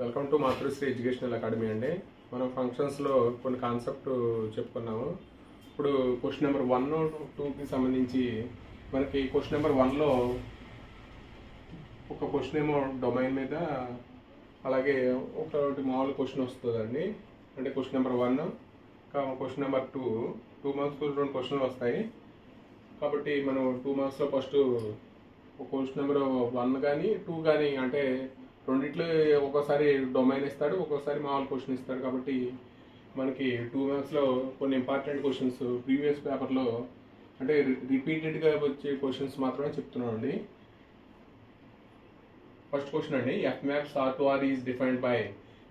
Welcome to Matrusri educational academy అండి. మనం ఫంక్షన్స్లో కొన్ని కాన్సెప్ట్ చెప్పుకున్నాము. ఇప్పుడు క్వశ్చన్ నెంబర్ 1, 2కి సంబంధించి మనకి క్వశ్చన్ నెంబర్ 1లో ఒక క్వశ్చన్ ఏమో డొమైన్ మీద, అలాగే ఒకటి మామూలు క్వశ్చన్ వస్తుందండి. అంటే question number 1 question number 2 marks 2 క్వశ్చన్లు వస్తాయి. కాబట్టి మనం 2 మార్క్స్లో ఫస్ట్ క్వశ్చన్ నెంబర్ 1 కానీ 2 కానీ, అంటే రెండిట్లో ఒక్కోసారి డొమైన్ ఇస్తాడు, ఒక్కోసారి మామూలు క్వశ్చన్ ఇస్తాడు. కాబట్టి మనకి 2 మార్క్స్లో కొన్ని ఇంపార్టెంట్ క్వశ్చన్స్ ప్రీవియస్ పేపర్లో అంటే రిపీటెడ్గా వచ్చే క్వశ్చన్స్ మాత్రమే చెప్తున్నాం అండి. ఫస్ట్ క్వశ్చన్ అండి, F maps R to R is defined by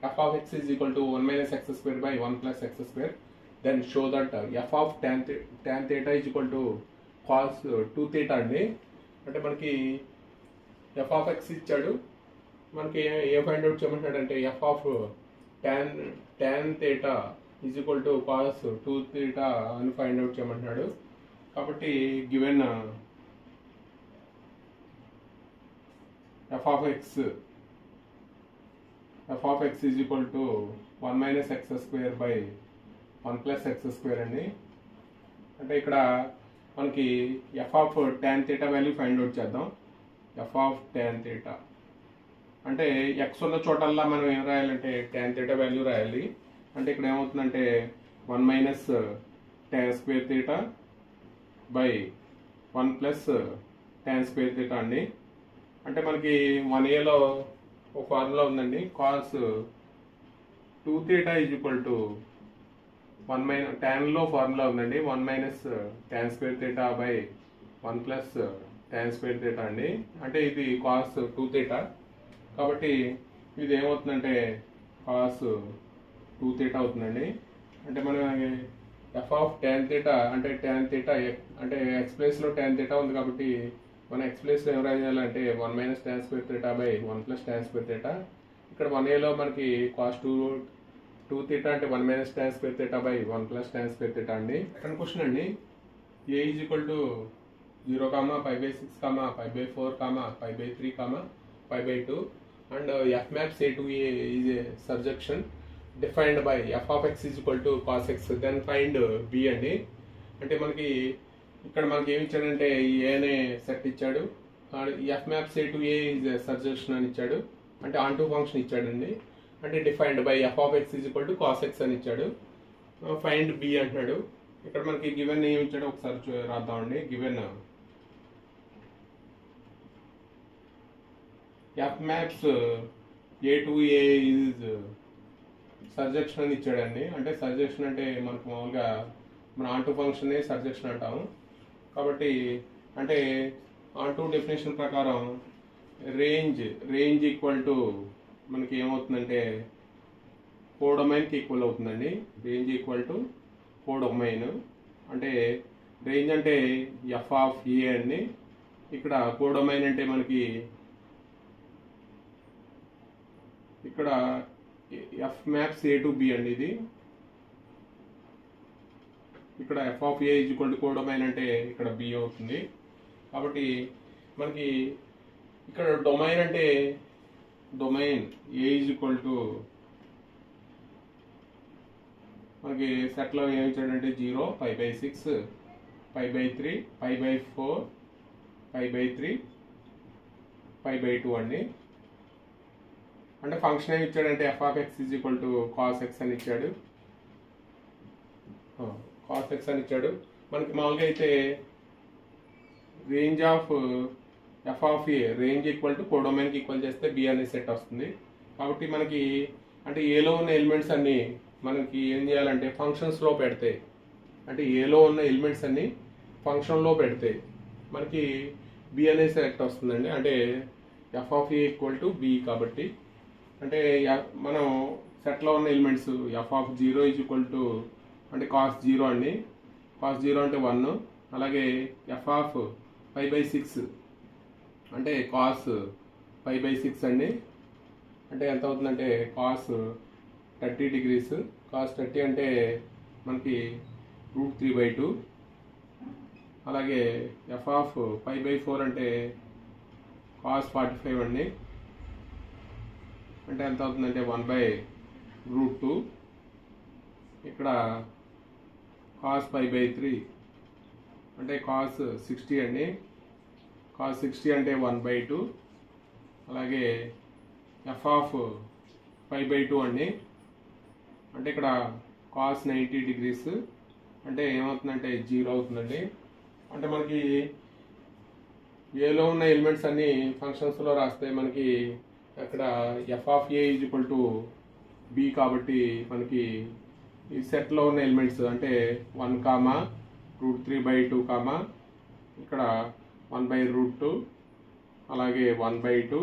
F of X is equal to 1 - x² by 1 + x². Then show that F of tan θ is equal to cos 2θ అండి. అంటే మనకి ఎఫ్ ఆఫ్ ఎక్స్ ఇచ్చాడు, మనకి ఏం find out చేయమంటాడంటే F of tan θ is equal to cos 2θ అని find out చేయమంటున్నాడు. కాబట్టి given F of X is equal to 1 - x² by 1 + x² అండి. అంటే ఇక్కడ మనకి F of tan θ value find out చేద్దాం. ఎఫ్ ఆఫ్ tan θ అంటే ఎక్స్ ఉన్న చోటల్లా మనం ఏం రాయాలంటే tan θ వాల్యూ రాయాలి. అంటే ఇక్కడ ఏమవుతుందంటే 1 - tan² బై 1 + tan² అండి. అంటే మనకి 1aలో ఒక ఫార్ములా ఉందండి, cos 2θ is equal to tan లో ఫార్ములా ఉందండి 1 - tan² బై 1 + tan² అండి. అంటే ఇది cos 2θ. కాబట్టి ఇది ఏమవుతుందంటే cos 2θ అవుతుందండి. అంటే మనం ఎఫ్ ఆఫ్ tan θ అంటే tan θ అంటే ఎక్స్ ప్లేస్లో tan θ ఉంది, కాబట్టి మన ఎక్స్ ప్లేస్లో ఏం రాయాలంటే 1 - tan² బై 1 + tan². ఇక్కడ 1aలో మనకి cos 2θ అంటే 1 - tan² బై 1 + tan² అండి. సెకండ్ క్వశ్చన్ అండి, a is equal to 0, π/6, π/4, π/3, π/2 and f maps a to a is a surjection defined by f of x is equal to cos x. then find b అండి. అంటే మనకి ఇక్కడ మనకి ఏమి ఇచ్చాడంటే a అనే సెట్ ఇచ్చాడు, f maps a to a is a surjection అని ఇచ్చాడు, అంటే ఆన్టూ ఫంక్షన్ ఇచ్చాడండి. అంటే defined by f of x is equal to cos x అని ఇచ్చాడు. ఫైండ్ b అంటున్నాడు. ఇక్కడ మనకి గివెన్ ఏమి ఇచ్చాడో ఒకసారి రాద్దామండి. Given f maps a to a is surjection అని ఇచ్చాడండి. అంటే సర్జెక్షన్ అంటే మనకు మామూలుగా మన ఆన్టూ ఫంక్షన్ సర్జెక్షన్ అంటాము. కాబట్టి అంటే ఆన్టూ డెఫినేషన్ ప్రకారం రేంజ్ ఈక్వల్ టు మనకి ఏమవుతుందంటే కోడొమైన్కి ఈక్వల్ అవుతుందండి. Range equal to codomain. అంటే రేంజ్ అంటే ఎఫ్ ఆఫ్ ఏ అండి. ఇక్కడ కోడొమైన్ అంటే మనకి ఇక్కడ F maps A to be అండి. ఇది ఇక్కడ F of A is equal to codomain అంటే ఇక్కడ బి అవుతుంది. కాబట్టి మనకి ఇక్కడ డొమైన్ అంటే domain A is equal to మనకి సెట్లో ఏమి ఇచ్చాడంటే 0, π/6, π/3, π/4, π/3, π/2 అండి. అంటే ఫంక్షన్ ఏమి ఇచ్చాడంటే F of X is equal to cos X అని ఇచ్చాడు. కాస్ ఎక్స్ అని ఇచ్చాడు. మనకి మామూలుగా అయితే range of F of A range equal to కోడొమైన్కి ఈక్వల్ చేస్తే బి అనే సెట్ వస్తుంది. కాబట్టి మనకి అంటే ఏలో ఉన్న ఎలిమెంట్స్ అన్ని మనకి ఏం చేయాలంటే ఫంక్షన్స్లో పెడితే, అంటే ఏలో ఉన్న ఎలిమెంట్స్ అన్ని ఫంక్షన్లో పెడితే మనకి బి అనే సెట్ వస్తుందండి. అంటే f of A equal to be. కాబట్టి అంటే మనం సెట్లో ఉన్న elements F of 0 is equal to అంటే cos 0 అండి. cos 0 అంటే 1. అలాగే ఎఫ్ ఆఫ్ π/6 అంటే cos π/6 అండి. అంటే ఎంత అవుతుందంటే cos 30 degrees. cos 30 అంటే మనకి √3/2. అలాగే ఎఫ్ ఆఫ్ π/4 అంటే cos 45 అండి. అంటే ఎంత అవుతుందంటే 1/√2. ఇక్కడ cos π/3 అంటే cos 60 అండి. cos 60 అంటే 1/2. అలాగే f ఆఫ్ π/2 అండి. అంటే ఇక్కడ cos 90 degrees అంటే ఏమవుతుందంటే 0 అవుతుందండి. అంటే మనకి ఏలో ఉన్న ఎలిమెంట్స్ అన్ని ఫంక్షన్స్లో రాస్తే మనకి అక్కడ f ఆఫ్ a = b కాబట్టి మనకి ఈ సెట్లో ఉన్న ఎలిమెంట్స్ అంటే 1, √3/2, ఇక్కడ 1/√2, అలాగే 1/2,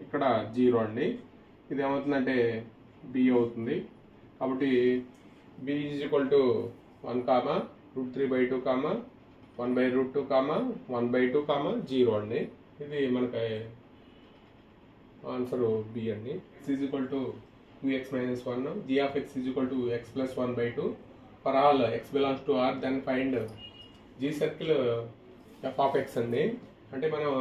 ఇక్కడ 0 అండి. ఇది ఏమవుతుందంటే b అవుతుంది. కాబట్టి b = 1, √3/2, 1/√2, 1/2, 0 అండి. ఇది మనకి ఆన్సర్ b అండి. x = 2x - 1, g of x = x + 1/2. For all x belongs to R, then find g circle f of x అండి. అంటే మనం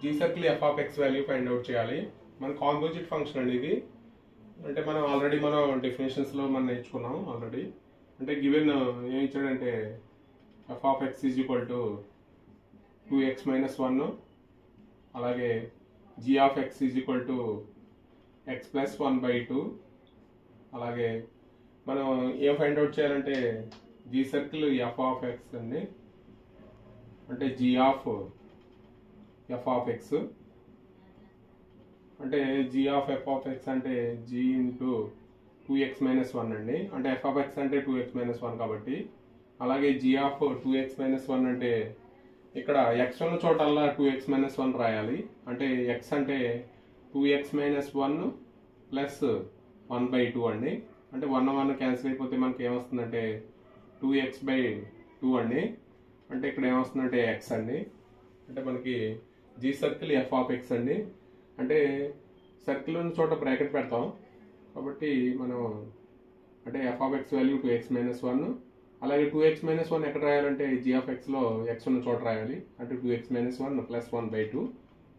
g circle f of x value find out చేయాలి. మన కాంపోజిట్ ఫంక్షన్ అండి ఇది. అంటే మనం ఆల్రెడీ డెఫినేషన్స్లో మనం నేర్చుకున్నాం ఆల్రెడీ. అంటే గివెన్ ఏం ఇచ్చాడంటే f of x = 2x - 1, అలాగే g of x = x + 1/2. అలాగే మనం ఏం ఫైండ్ అవుట్ చేయాలంటే g circle f of x అండి. అంటే g of f of x అంటే g of f of x అంటే g × 2x - 1 అండి. అంటే f of x అంటే 2x - 1 కాబట్టి. అలాగే g of 2x - 1 అంటే ఇక్కడ x ఉన్న చోటల్లా 2x - 1 రాయాలి. అంటే x అంటే 2x - 1 + 1/2 అండి. అంటే 1 1 క్యాన్సిల్ అయిపోతే మనకి ఏమొస్తుందంటే 2x/2 అండి. అంటే ఇక్కడ ఏమొస్తుందంటే x అండి. అంటే మనకి g circle f of x అండి. అంటే సర్కిల్ ఉన్న చోట బ్రాకెట్ పెడతాం కాబట్టి మనం అంటే f of x value 2x - 1, అలాగే 2x - 1 ఎక్కడ రాయాలంటే g of x లో x ఉన్న చోట రాయాలి. అంటే 2x - 1 + 1/2.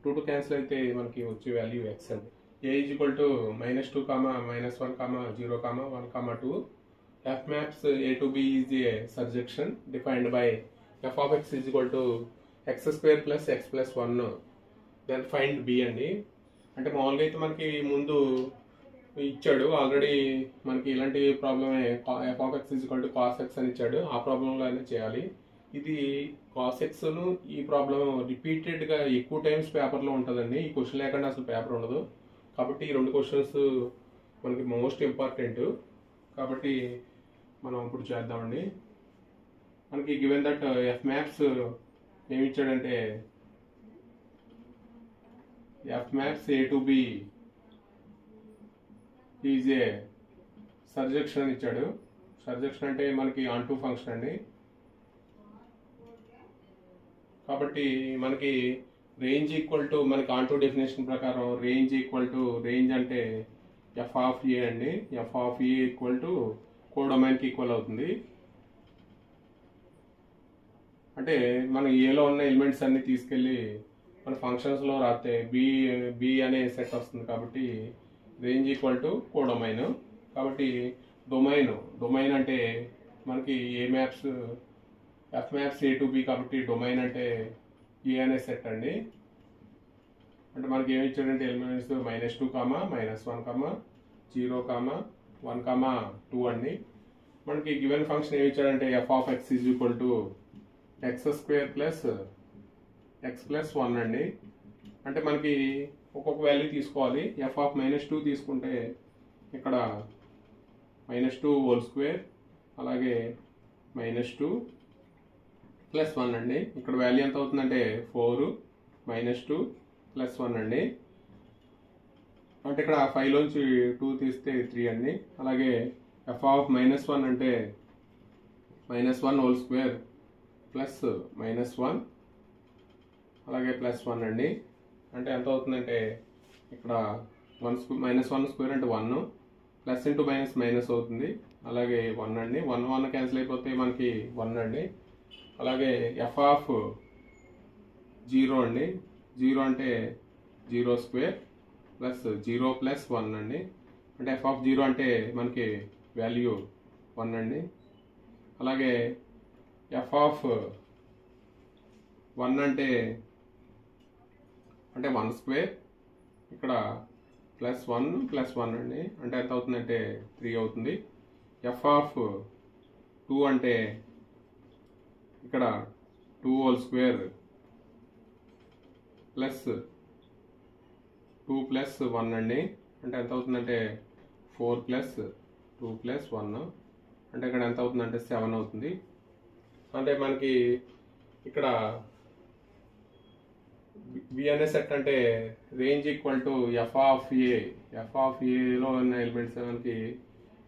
2 క్యాన్సిల్ అయితే మనకి వచ్చే వాల్యూ x అండి. a = -2, -1, 0, 1, 2. f maps a to b is a surjection defined by f of x = x² + x + 1. then find b అండి. అంటే మామూలుగా అయితే మనకి ముందు ఇచ్చాడు ఆల్రెడీ. మనకి ఇలాంటి ప్రాబ్లమే f of x = cos x అని ఇచ్చాడు. ఆ ప్రాబ్లంలో అయినా చేయాలి. ఇది cos x ను ఈ ప్రాబ్లం రిపీటెడ్గా ఎక్కువ టైమ్స్ పేపర్లో ఉంటుందండి. ఈ క్వశ్చన్ లేకుండా అసలు పేపర్ ఉండదు. కాబట్టి ఈ 2 క్వశ్చన్స్ మనకి మోస్ట్ ఇంపార్టెంట్. కాబట్టి మనం ఇప్పుడు చేద్దామండి. మనకి గివెన్ దట్ f maps ఏమి ఇచ్చాడంటే f maps a to b is a సర్జెక్షన్ అని ఇచ్చాడు. సర్జెక్షన్ అంటే మనకి ఆన్ టు ఫంక్షన్ అండి. కాబట్టి మనకి రేంజ్ = మనకి ఆన్ టు డెఫినేషన్ ప్రకారం రేంజ్ అంటే f of a అండి. f of a = కోడొమైన్కి ఈక్వల్ అవుతుంది. అంటే మన ఏలో ఉన్న ఎలిమెంట్స్ అన్ని తీసుకెళ్ళి మన ఫంక్షన్స్లో రాస్తే బి అనే సెట్ వస్తుంది. కాబట్టి రేంజ్ = కోడొమైన్. కాబట్టి డొమైన్ అంటే మనకి A maps f maps a to b కాబట్టి డొమైన్ అంటే ఏ అనే సెట్ అండి. అంటే మనకి ఏమి ఇచ్చాడంటే ఎలిమెంట్స్ -2, -1, 0, 1, 2 అండి. మనకి గివెన్ ఫంక్షన్ ఏమి ఇచ్చాడంటే f of x = x² + x + 1 అండి. అంటే మనకి ఒక్కొక్క వాల్యూ తీసుకోవాలి. f of -2 తీసుకుంటే ఇక్కడ -2² అలాగే -2 + 1 అండి. ఇక్కడ వాల్యూ ఎంత అవుతుందంటే 4 -2 + 1 అండి. అంటే ఇక్కడ 5లోంచి 2 తీస్తే 3 అండి. అలాగే f of -1 అంటే -1² + -1 అలాగే +1 అండి. అంటే ఎంత అవుతుందంటే ఇక్కడ -1² అంటే 1, ప్లస్ ఇంటూ మైనస్ అవుతుంది. అలాగే 1 అండి. 1 1 క్యాన్సిల్ అయిపోతే మనకి 1 అండి. అలాగే f of 0 అండి. 0 అంటే 0² ప్లస్ 0 ప్లస్ 1 అండి. అంటే ఎఫ్ ఆఫ్ 0 అంటే మనకి వాల్యూ 1 అండి. అలాగే ఎఫ్ ఆఫ్ 1 అంటే 1 స్క్వేర్, ఇక్కడ ప్లస్ 1 ప్లస్ 1 అండి. అంటే ఎంత అవుతుందంటే 3 అవుతుంది. ఎఫ్ ఆఫ్ 2 అంటే ఇక్కడ 2 హోల్ స్క్వేర్ ప్లస్ 2 ప్లస్ 1 అండి. అంటే ఎంత అవుతుందంటే 4 ప్లస్ 2 ప్లస్ 1, అంటే ఇక్కడ ఎంత అవుతుందంటే 7 అవుతుంది. అంటే మనకి ఇక్కడ బి అనే సెట్ అంటే range equal to F of A. F of ఏలో ఉన్న ఎలిమెంట్స్ మనకి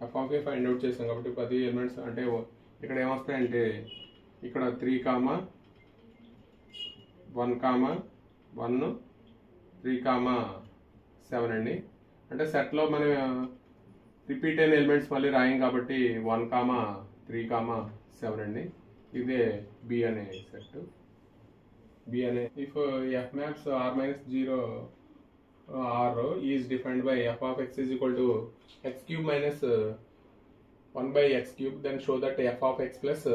F of A find out చేసాం కాబట్టి 10 ఎలిమెంట్స్ అంటే ఇక్కడ ఏమొస్తాయంటే ఇక్కడ 3, 1, 1, 3, 7 అండి. అంటే సెట్లో మనం రిపీట్ అయిన ఎలిమెంట్స్ మళ్ళీ రాయం కాబట్టి 1, 3, 7 అండి. ఇదే బి అనే సెట్. బి అనే if f maps R minus 0 R is defined by F of X is equal to x cube minus 1 by X cube, then show that F of X plus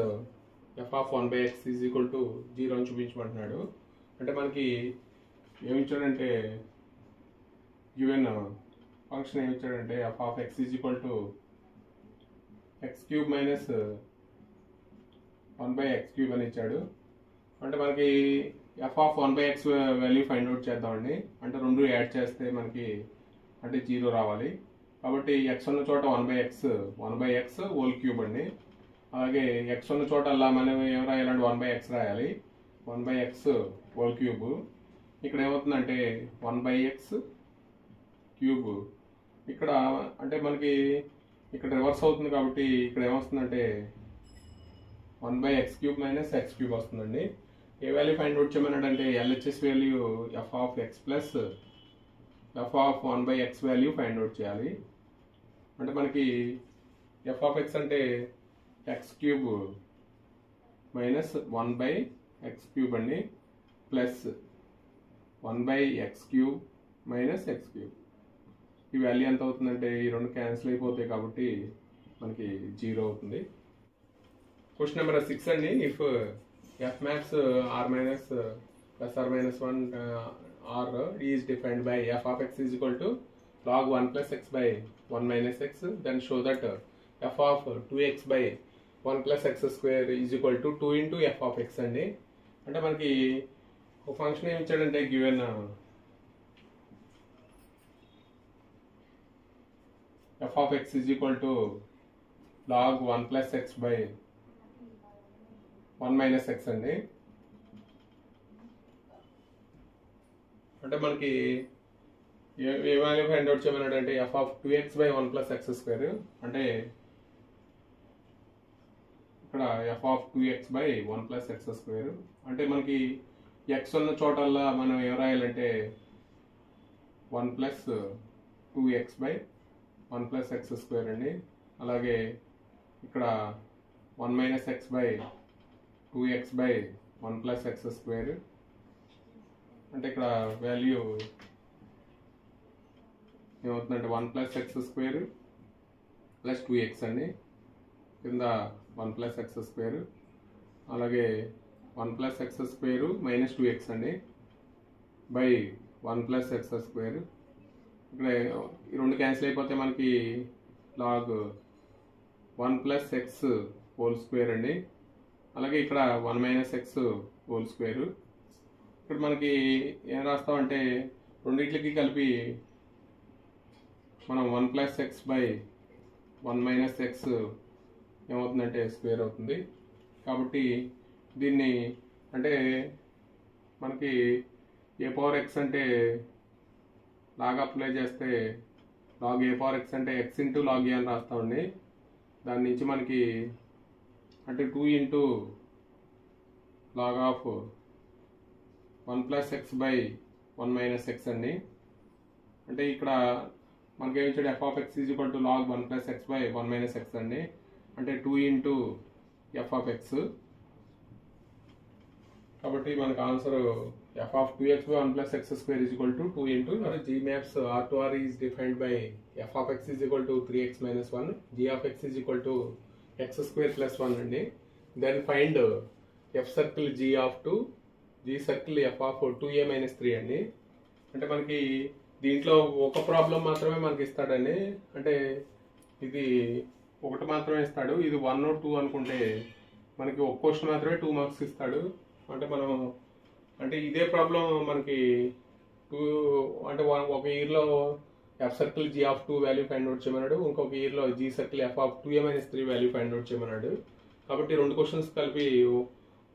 F of 1 by x is equal to 0 అని చూపించమంటున్నాడు. అంటే మనకి ఏమి ఇచ్చాడంటే given function ఏమి ఇచ్చాడంటే F of X is equal to x cube minus 1 by X cube అని ఇచ్చాడు. అంటే మనకి F of 1 by X value find out చేద్దామండి. అంటే రెండు యాడ్ చేస్తే మనకి అంటే 0 రావాలి. కాబట్టి ఎక్స్ ఉన్న చోట 1 బై ఎక్స్ హోల్ క్యూబ్ అండి. అలాగే ఎక్స్ ఉన్న చోట అలా మనం ఏం రాయాలంటే 1 బై ఎక్స్ రాయాలి. 1 బై ఎక్స్ హోల్ క్యూబ్. ఇక్కడ ఏమవుతుందంటే 1 బై ఎక్స్ క్యూబ్. ఇక్కడ అంటే మనకి ఇక్కడ రివర్స్ అవుతుంది కాబట్టి ఇక్కడ ఏమొస్తుందంటే 1 by X cube minus X cube వస్తుందండి. ఏ వాల్యూ ఫైండ్ అవుట్ చేయమన్నాడంటే LHS value F of X plus F of 1 by X value find out చేయాలి. అంటే మనకి ఎఫ్ ఆఫ్ ఎక్స్ అంటే X cube minus 1 by X cube అండి, plus 1 by X cube minus X cube. ఈ value ఎంత అవుతుందంటే ఈ రెండు క్యాన్సిల్ అయిపోతాయి కాబట్టి మనకి 0 అవుతుంది. క్వశ్చన్ నెంబర్ 6 అండి. If f maps R minus plus R minus 1 R is defined by F of X is equal to log 1 plus x by 1 minus x, then show that f of 2x by 1 plus x square is equal to 2 into f of x అండి. అంటే మనకి ఒక function ఏమి ఇచ్చాడంటే given f of x is equal to log 1 plus x by 1 minus x అండి. అంటే మనకి ఏ value find out చేయమన్నాడు అంటే f of 2x by 1 plus x square. అంటే ఇక్కడ F of 2x by 1 plus x square. అంటే మనకి x ఉన్న చోటల్లా మనం ఏం రాయాలంటే 1 plus 2x by 1 plus x square అండి. అలాగే ఇక్కడ 1 minus x by 2x by 1 plus x square. అంటే ఇక్కడ వాల్యూ ఏమవుతుందంటే 1 plus x square plus 2x అండి, కింద 1 plus x square, అలాగే 1 plus x square minus 2x అండి బై 1 plus x square. ఇక్కడ ఈ రెండు క్యాన్సిల్ అయిపోతే మనకి log 1 plus x whole square అండి. అలాగే ఇక్కడ 1 minus x హోల్ స్క్వేర్. ఇక్కడ మనకి ఏం రాస్తామంటే రెండింటికి కలిపి మనం 1 plus x by 1 minus x ఏమవుతుందంటే స్క్వేర్ అవుతుంది. కాబట్టి దీన్ని అంటే మనకి ఏ పవర్ ఎక్స్ అంటే లాగ్ అప్లై చేస్తే లాగ్ ఏ పవర్ ఎక్స్ అంటే ఎక్స్ ఇంటూ లాగ్ ఏ అని రాస్తామండి. దాని నుంచి మనకి అంటే 2 into log of 1 plus x by 1 minus x అండి. అంటే ఇక్కడ మనకి ఏమి ఇచ్చాడు f of X is equal to log 1 plus x by 1 minus x అండి. అంటే 2 ఇంటూ ఎఫ్ ఆఫ్ ఎక్స్ కాబట్టి మనకు answer f of 2x by 1 plus x square is equal to 2 into g maps R to R is defined by f of x is equal to 3x minus 1, g of x is equal to x square plus 1 అండి. Then find f circle g of 2, g circle f of 2a minus 3 అండి. అంటే మనకి దీంట్లో ఒక problem మాత్రమే మనకి ఇస్తాడండి. అంటే ఇది ఒకటి మాత్రమే ఇస్తాడు. ఇది 1 or 2 అనుకుంటే మనకి ఒక క్వశ్చన్ మాత్రమే 2 మార్క్స్ ఇస్తాడు. అంటే మనం అంటే ఇదే ప్రాబ్లం మనకి 2 అంటే ఒక ఇయర్లో f circle g of 2 value find out చేయమన్నాడు, ఇంకొక ఇయర్లో g circle f of 2a-3 value find out చేయమన్నాడు. కాబట్టి రెండు క్వశ్చన్స్ కలిపి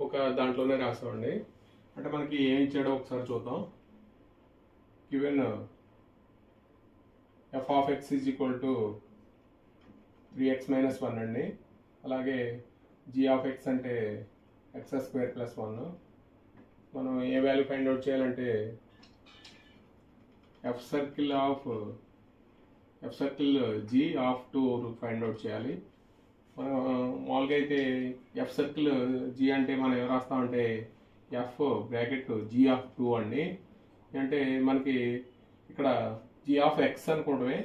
ఒక దాంట్లోనే రాసామండి. అంటే మనకి ఏం ఇచ్చాడో ఒకసారి చూద్దాం. Given F of X is equal to 3x minus 1 అండి. అలాగే జీ ఆఫ్ ఎక్స్ అంటే x square plus 1. మనం ఏ వాల్యూ ఫైండ్ అవుట్ చేయాలంటే f circle g of 2 find out చేయాలి. మనం మామూలుగా అయితే ఎఫ్ సర్కిల్ జీ అంటే మనం ఏం రాస్తామంటే ఎఫ్ బ్రాకెట్ జీ ఆఫ్ 2 అండి. అంటే మనకి ఇక్కడ జీ ఆఫ్ ఎక్స్ అనుకోవడమే.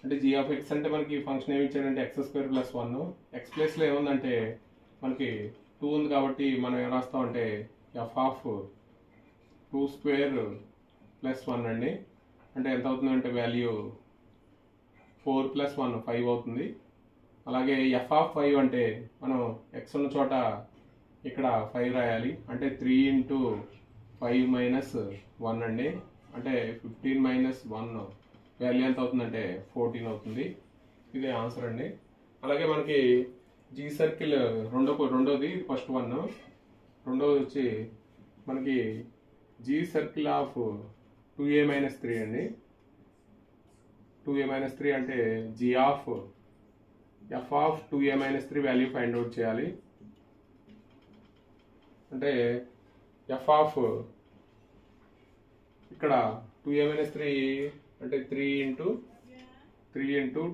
అంటే జీ ఆఫ్ ఎక్స్ అంటే మనకి ఫంక్షన్ ఏమి ఇచ్చాడంటే x square plus 1. ఎక్స్ ప్లేస్లో ఏముందంటే మనకి 2 ఉంది కాబట్టి మనం ఏం రాస్తామంటే ఎఫ్ ఆఫ్ 2 square plus 1 అండి. అంటే ఎంత అవుతుందంటే వాల్యూ 4 plus 1 5 అవుతుంది. అలాగే ఎఫ్ ఆఫ్ 5 అంటే మనం ఎక్స్ ఉన్న చోట ఇక్కడ 5 రాయాలి. అంటే 3 into 5 minus 1 అండి. అంటే 15 minus 1 వాల్యూ ఎంత అవుతుందంటే 14 అవుతుంది. ఇదే ఆన్సర్ అండి. అలాగే మనకి జీ సర్కిల్ రెండోది ఫస్ట్ 1, రెండోది వచ్చి మనకి జీ సర్కిల్ ఆఫ్ 2a-3 అండి. 2a-3 అంటే g of F of 2a-3 value find out చేయాలి. అంటే ఎఫ్ ఆఫ్ ఇక్కడ 2a-3 అంటే 3 into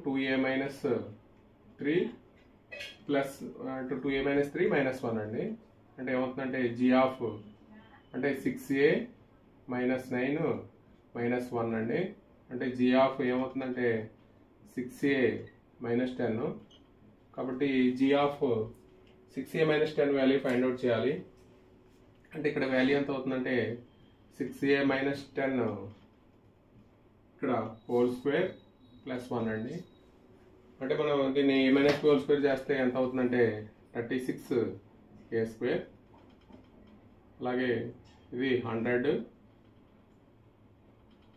2a-3 plus 2a-3 minus 1 అండి. అంటే ఏమవుతుందంటే జీ ఆఫ్ అంటే 6a minus 9 minus 1 అండి. అంటే జీ ఆఫ్ ఏమవుతుందంటే 6a minus 10. కాబట్టి g of 6a minus 10 value find out చేయాలి. అంటే ఇక్కడ వాల్యూ ఎంత అవుతుందంటే 6a minus 10 ఇక్కడ హోల్ స్క్వేర్ ప్లస్ 1 అండి. అంటే మనం దీన్ని a-2 హోల్ స్క్వేర్ చేస్తే ఎంత అవుతుందంటే 36a². అలాగే ఇది 100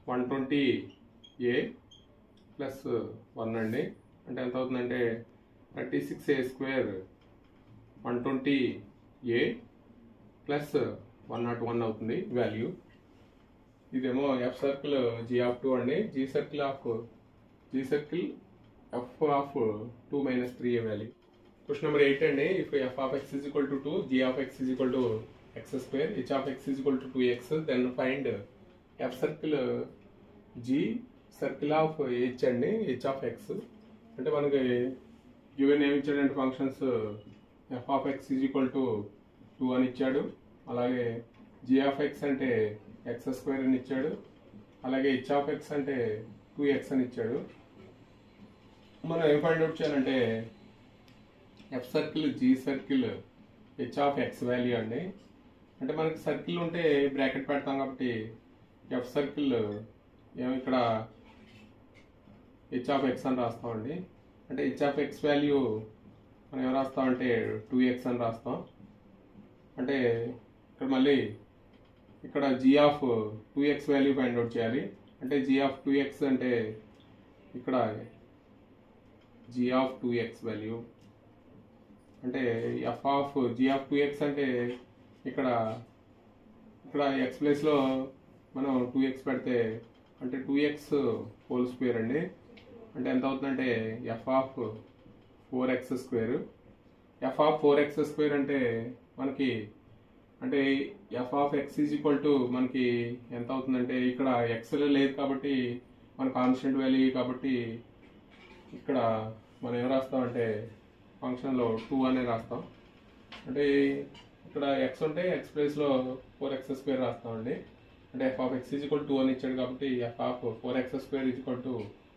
120a ప్లస్ 1 అండి. అంటే ఎంత అవుతుందంటే 36a² 120a ప్లస్ 101 అవుతుంది వాల్యూ. ఇదేమో ఎఫ్ సర్కిల్ జీ ఆఫ్ 2 అండి. G circle f of 2-3a value. Question number 8 అండి. If f of X is equal to 2, g of X is equal to x square, h of x is equal to 2x, then find f circle g circle of h అండి, h of x. అంటే మనకి given ఏమి ఇచ్చాడంటే functions f of x is equal to 2 అని ఇచ్చాడు. అలాగే g of x అంటే x square అని ఇచ్చాడు. అలాగే h of x అంటే 2x అని ఇచ్చాడు. మనం ఏం ఫైండ్ అవుట్ చేయాలంటే f circle g circle h of x value అండి. అంటే మనకి సర్కిల్ ఉంటే బ్రాకెట్ పెడతాం కాబట్టి ఎఫ్ సర్కిల్ ఏమో ఇక్కడ హెచ్ ఆఫ్ ఎక్స్ అని రాస్తామండి. అంటే హెచ్ ఆఫ్ ఎక్స్ వాల్యూ మనం ఏం రాస్తామంటే 2x అని రాస్తాం. అంటే ఇక్కడ మళ్ళీ ఇక్కడ g of 2x value find out చేయాలి. అంటే జీ ఆఫ్ 2x అంటే ఇక్కడ జీ ఆఫ్ 2x వాల్యూ అంటే f of g of 2x అంటే ఇక్కడ ఎక్స్ ప్లేస్లో మనం 2x పెడితే అంటే 2x హోల్ స్క్వేర్ అండి. అంటే ఎంత అవుతుందంటే F of 4x². F of 4x² అంటే మనకి అంటే f of X is equal to మనకి ఎంత అవుతుందంటే ఇక్కడ ఎక్స్ లేదు కాబట్టి మన కాన్స్టెంట్ వాల్యూ కాబట్టి ఇక్కడ మనం ఏం రాస్తామంటే ఫంక్షన్లో 2 అనే రాస్తాం. అంటే ఇక్కడ x ఉంటే x ప్లేస్లో 4x² రాస్తామండి. అంటే f(x)(2) అని ఇచ్చాడు కాబట్టి f(4x²)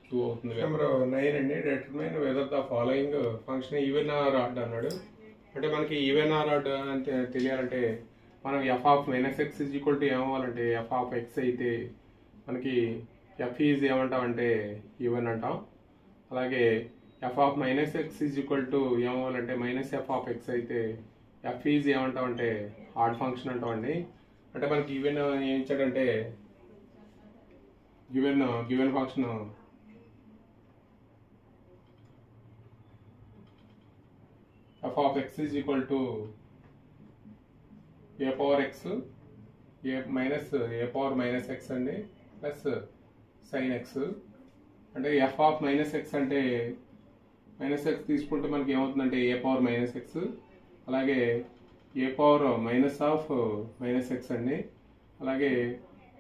2 అవుతుంది. నెంబర్ 9 అండి. Determine whether the following function even or odd అన్నాడు. అంటే మనకి ఈవెన్ ఆర్ ఆడ్ అని తెలియాలంటే మనం f(-x) ఏమవ్వాలంటే f(x) అయితే మనకి f ఈజ్ ఏమంటామంటే ఈవెన్ అంటాం. అలాగే f(-x) ఏమవ్వాలంటే -f(x) అయితే f ఈజ్ ఏమంటామంటే ఆడ్ ఫంక్షన్ అంటామండి. అంటే మనకి ఈవెన్ ఏం ఇచ్చాడంటే గివెన్ ఫంక్షన్ f(x) a(x) అండి ప్లస్ sin x. అంటే f(-x) అంటే -x తీసుకుంటే మనకి ఏమవుతుందంటే a(-x), అలాగే a(-x) అండి, అలాగే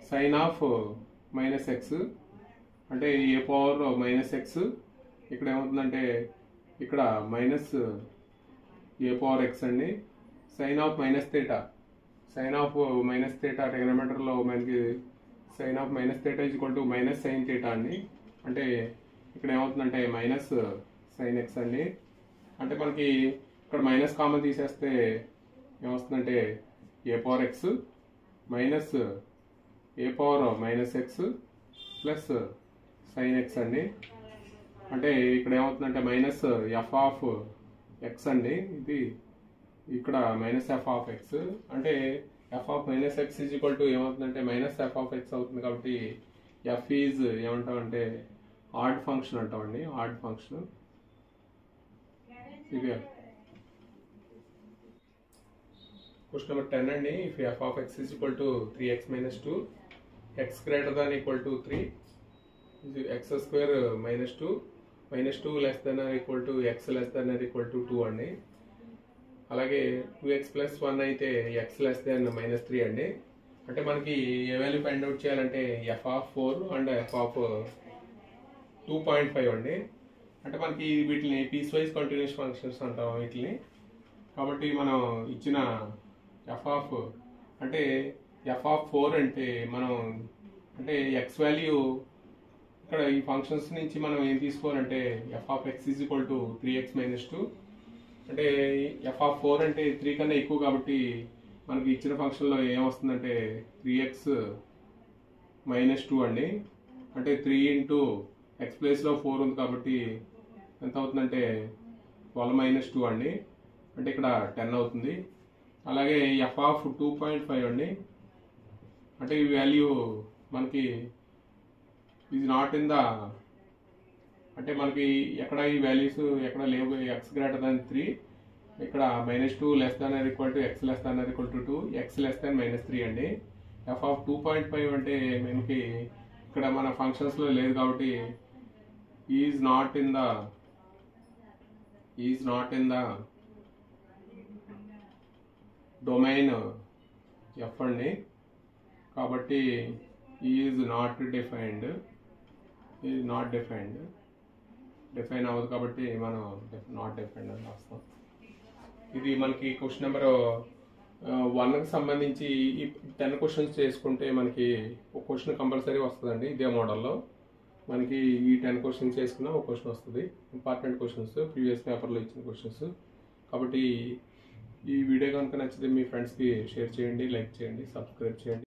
sin(-x) అంటే a(-x), ఇక్కడ ఏమవుతుందంటే ఇక్కడ -a(x) అండి, sin(-θ) ట్రిగ్నోమెట్రీలో మనకి sin(-θ) -sin(θ) అండి. అంటే ఇక్కడ ఏమవుతుందంటే sin x అండి. అంటే మనకి ఇక్కడ మైనస్ కామన్ తీసేస్తే ఏమొస్తుందంటే a(x) a(-x) plus sin x అండి. అంటే ఇక్కడ ఏమవుతుందంటే -f(x) అండి, ఇది ఇక్కడ -f(x). అంటే f(-x) ఏమవుతుందంటే -f(x) అవుతుంది కాబట్టి f ఈజ్ ఏమంటామంటే ఆడ్ ఫంక్షన్ అంటామండి, ఆడ్ ఫంక్షన్. ఇది క్వశ్చన్ నెంబర్ 10 అండి. If f(x) 3x - 2 x > 3 x² - 2 less than or equal to x less than or equal to 2 అండి. అలాగే 2x + 1 అయితే x less than -3 అండి. అంటే మనకి ఏ వాల్యూ ఫైండ్ అవుట్ చేయాలంటే f(4) అండ్ f(2.5) అండి. అంటే మనకి వీటిని పీస్ వైజ్ కంటిన్యూస్ ఫంక్షన్స్ అంటాం వీటిని. కాబట్టి మనం ఇచ్చిన f(4) అంటే మనం అంటే x వాల్యూ ఇక్కడ ఈ ఫంక్షన్స్ నుంచి మనం ఏం తీసుకోవాలంటే f(x) 3x - 2 అంటే f(4) అంటే 3 కన్నా ఎక్కువ కాబట్టి మనకి ఇచ్చిన ఫంక్షన్లో ఏమొస్తుందంటే 3x - 2 అండి. అంటే 3 × x ప్లేస్లో 4 ఉంది కాబట్టి ఎంత అవుతుందంటే 12 - 2 అండి. అంటే ఇక్కడ 10 అవుతుంది. అలాగే f(2.5) అండి. అంటే ఈ వాల్యూ మనకి ఈజ్ నాట్ ఇన్ ద, అంటే మనకి ఎక్కడ ఈ వాల్యూస్ ఎక్కడ లేవు. x > 3, ఇక్కడ -2 less than or equal to x less than or equal to 2, x less than -3 అండి. f(2.5) అంటే మనకి ఇక్కడ మన ఫంక్షన్స్లో లేదు కాబట్టి is not in the domain f అండి. కాబట్టి ఈజ్ నాట్ డిఫైన్డ్ డిఫైన్ అవ్వదు కాబట్టి మనం నాట్ డిఫైన్డ్ అని రాస్తాం. ఇది మనకి క్వశ్చన్ నెంబర్ 1కి సంబంధించి ఈ 10 క్వశ్చన్స్ చేసుకుంటే మనకి ఒక క్వశ్చన్ కంపల్సరీ వస్తుందండి. ఇదే మోడల్లో మనకి ఈ 10 క్వశ్చన్స్ చేసుకున్నా ఒక క్వశ్చన్ వస్తుంది. ఇంపార్టెంట్ క్వశ్చన్స్, ప్రీవియస్ పేపర్లో ఇచ్చిన క్వశ్చన్స్. కాబట్టి ఈ వీడియో కనుక నచ్చితే మీ ఫ్రెండ్స్కి షేర్ చేయండి, లైక్ చేయండి, సబ్స్క్రైబ్ చేయండి.